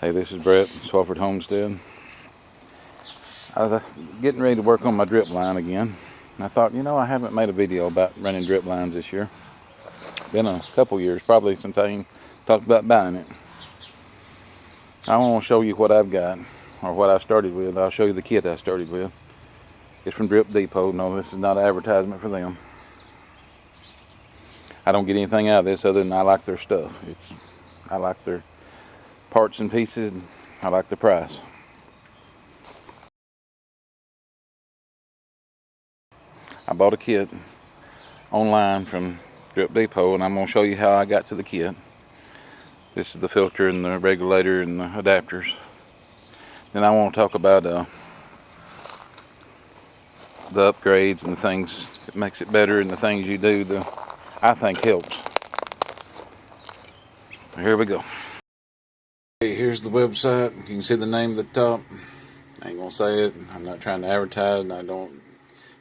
Hey, this is Brett, Swafford Homestead. I was getting ready to work on my drip line again. And I thought, I haven't made a video about running drip lines this year. Been a couple years, probably since I even talked about buying it. I want to show you what I've got, or what I started with. I'll show you the kit I started with. It's from Drip Depot. No, this is not an advertisement for them. I don't get anything out of this other than I like their stuff. I like their parts and pieces. I like the price. I bought a kit online from Drip Depot, and I'm going to show you how I got to the kit. This is the filter and the regulator and the adapters. Then I want to talk about the upgrades and the things that makes it better, and the things you do that I think helps. Here we go. Okay, here's the website. You can see the name at the top. I ain't gonna say it. I'm not trying to advertise, and I don't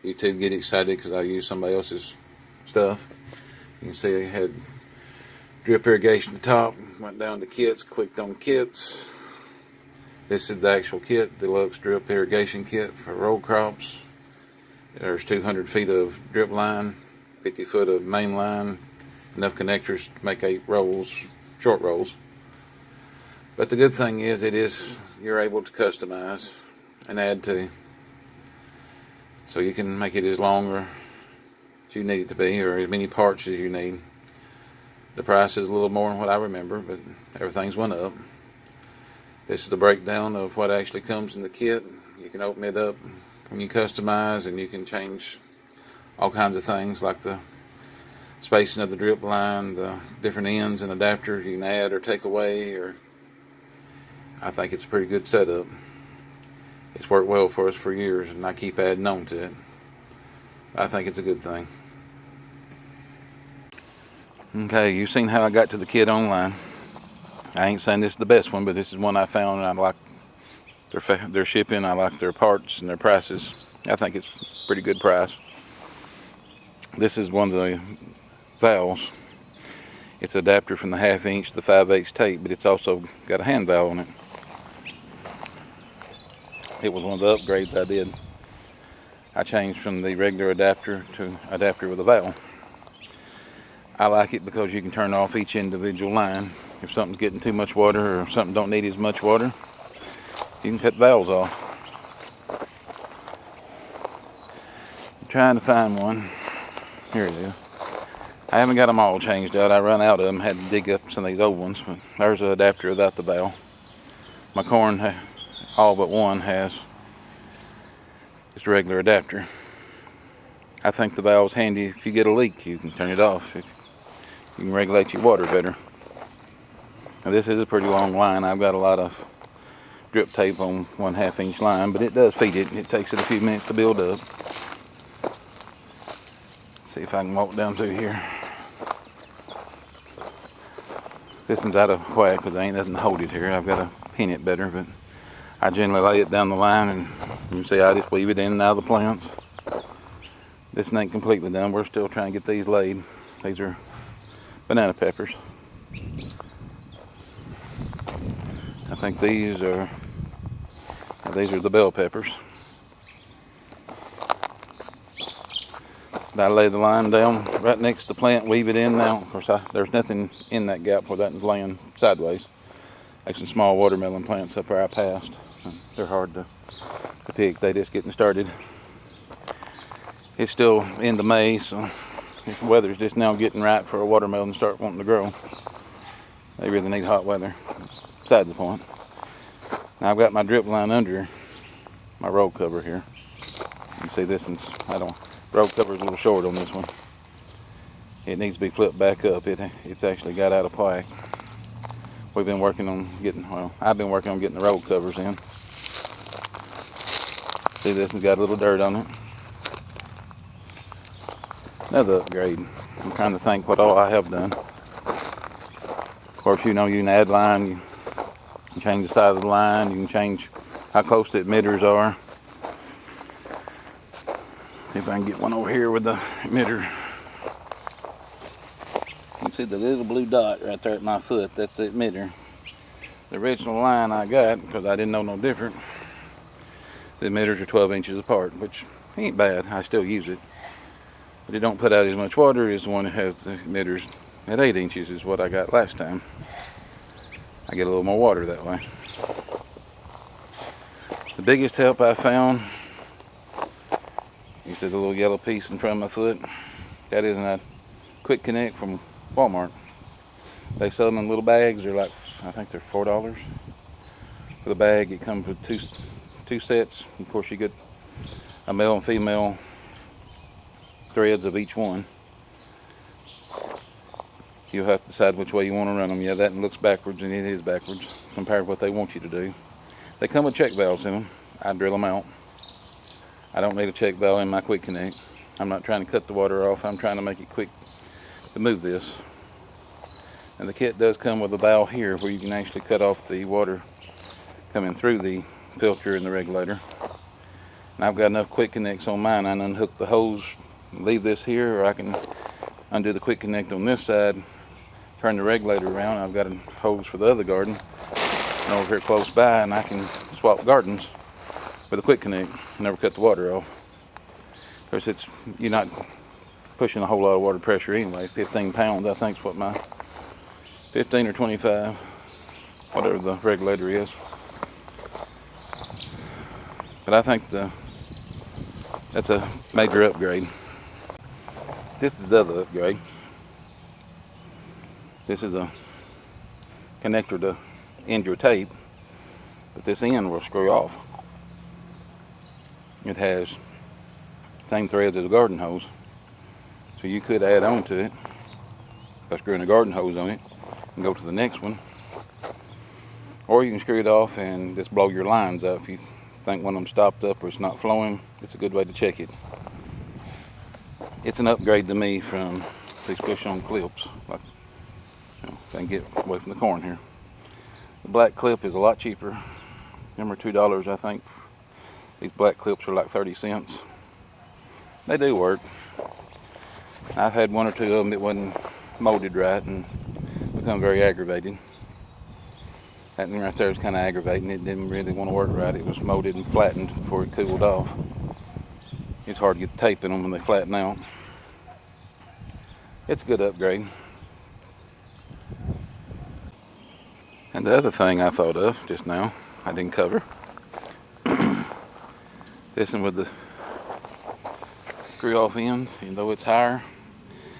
YouTube get excited because I use somebody else's stuff. You can see I had drip irrigation at the top, went down to kits, clicked on kits. This is the actual kit, deluxe drip irrigation kit for row crops. There's 200 feet of drip line, 50 foot of main line, enough connectors to make 8 rolls, short rolls. But the good thing is you're able to customize and add to. So you can make it as long as you need it to be, or as many parts as you need. The price is a little more than what I remember, but everything's went up. This is the breakdown of what actually comes in the kit. You can open it up when you customize, and you can change all kinds of things like the spacing of the drip line, the different ends and adapters you can add or take away. Or I think it's a pretty good setup. It's worked well for us for years, and I keep adding on to it. I think it's a good thing. Okay, you've seen how I got to the kit online. I ain't saying this is the best one, but this is one I found, and I like their shipping. I like their parts and their prices. I think it's a pretty good price. This is one of the valves. It's an adapter from the 1/2 inch to the 5/8 tape, but it's also got a hand valve on it. It was one of the upgrades I did. I changed from the regular adapter to adapter with a valve. I like it because you can turn off each individual line. If something's getting too much water, or something don't need as much water, you can cut valves off. I'm trying to find one. Here it is. I haven't got them all changed out. I run out of them. Had to dig up some of these old ones. But there's an adapter without the valve. My corn, all but one, has just a regular adapter. I think the valve's handy. If you get a leak, you can turn it off. You can regulate your water better. Now, this is a pretty long line. I've got a lot of drip tape on 1/2 inch line, but it does feed it. It takes it a few minutes to build up. See if I can walk down through here. This one's out of whack because there ain't nothing to hold it here. I've got to pin it better, but I generally lay it down the line, and you see I just weave it in and out of the plants. This one ain't completely done. We're still trying to get these laid. These are banana peppers. I think these are the bell peppers. I lay the line down right next to the plant, weave it in. Now, of course, there's nothing in that gap where that is laying sideways. Like some small watermelon plants up where I passed. They're hard to pick. They just getting started. It's still into May, so the weather's just now getting right for a watermelon to start wanting to grow. They really need hot weather. Besides the point. Now I've got my drip line under my roll cover here. You can see this one's, roll cover's a little short on this one. It needs to be flipped back up. It's actually got out of whack. I've been working on getting the roll covers in. See, this one's got a little dirt on it. Another upgrade. I'm trying to think what all I have done. Of course, you can add line. You can change the size of the line. You can change how close the emitters are. See if I can get one over here with the emitter. You can see the little blue dot right there at my foot. That's the emitter. the original line I got, because I didn't know no different, the emitters are 12 inches apart, which ain't bad. I still use it. But it don't put out as much water as the one that has the emitters at 8 inches is what I got last time. I get a little more water that way. The biggest help I found is the little yellow piece in front of my foot. That is a Quick Connect from Walmart. They sell them in little bags. They're like, I think they're $4 for the bag. It comes with two sets. Of course, you get a male and female threads of each one. You'll have to decide which way you want to run them. Yeah, that looks backwards, and it is backwards compared to what they want you to do. They come with check valves in them. I drill them out. I don't need a check valve in my Quick Connect. I'm not trying to cut the water off. I'm trying to make it quick to move this. And the kit does come with a valve here where you can actually cut off the water coming through the filter and the regulator. And I've got enough Quick Connects on mine. I can unhook the hose, leave this here, or I can undo the Quick Connect on this side, turn the regulator around. I've got a hose for the other garden and over here close by, and I can swap gardens with a Quick Connect. Never cut the water off. Of course, you're not pushing a whole lot of water pressure anyway. 15 pounds, I think, is what my 15 or 25, whatever the regulator is. But I think that's a major upgrade. This is the other upgrade. This is a connector to end your tape, but this end will screw off. It has same threads as a garden hose, so you could add on to it by screwing a garden hose on it and go to the next one, or you can screw it off and just blow your lines up. If you think one of them stopped up or it's not flowing, it's a good way to check it. It's an upgrade to me from these push-on clips. Like, if I can get away from the corn here. The black clip is a lot cheaper. Them are $2, I think. These black clips are like 30 cents. They do work. I've had one or two of them that wasn't molded right and become very aggravated. That one right there is kind of aggravating. It didn't really want to work right. It was molded and flattened before it cooled off. It's hard to get the tape in them when they flatten out. It's a good upgrade. And the other thing I thought of just now, I didn't cover. This one with the screw off ends, even though it's higher.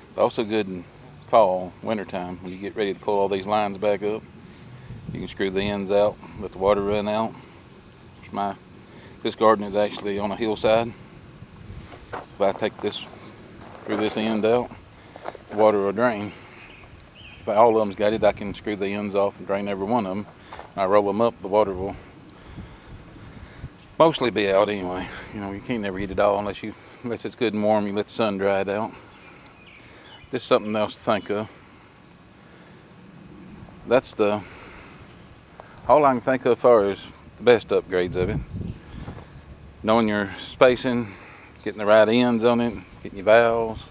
It's also good in fall, wintertime, when you get ready to pull all these lines back up. You can screw the ends out, let the water run out. This garden is actually on a hillside. If I take screw this end out, the water will drain. If all of them's got it, I can screw the ends off and drain every one of them. When I roll them up, the water will mostly be out anyway. You know, you can't never eat it all unless it's good and warm. You let the sun dry it out. Just something else to think of. That's all I can think of as far as the best upgrades of it. Knowing your spacing, getting the right ends on it, getting your valves,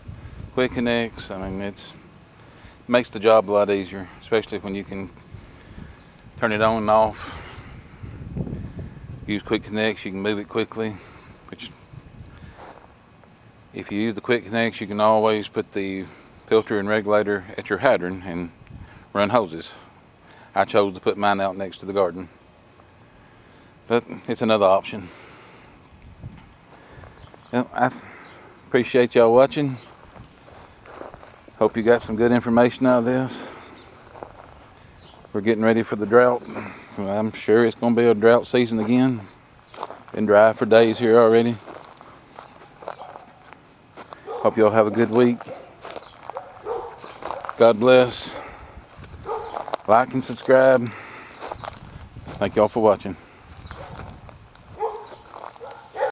Quick Connects. I mean, it makes the job a lot easier, especially when you can turn it on and off. Use Quick Connects, you can move it quickly. Which, if you use the Quick Connects, you can always put the filter and regulator at your hydrant and run hoses. I chose to put mine out next to the garden, but it's another option. Well, I appreciate y'all watching. Hope you got some good information out of this. We're getting ready for the drought. I'm sure it's going to be a drought season again. Been dry for days here already. Hope y'all have a good week. God bless. Like and subscribe. Thank y'all for watching.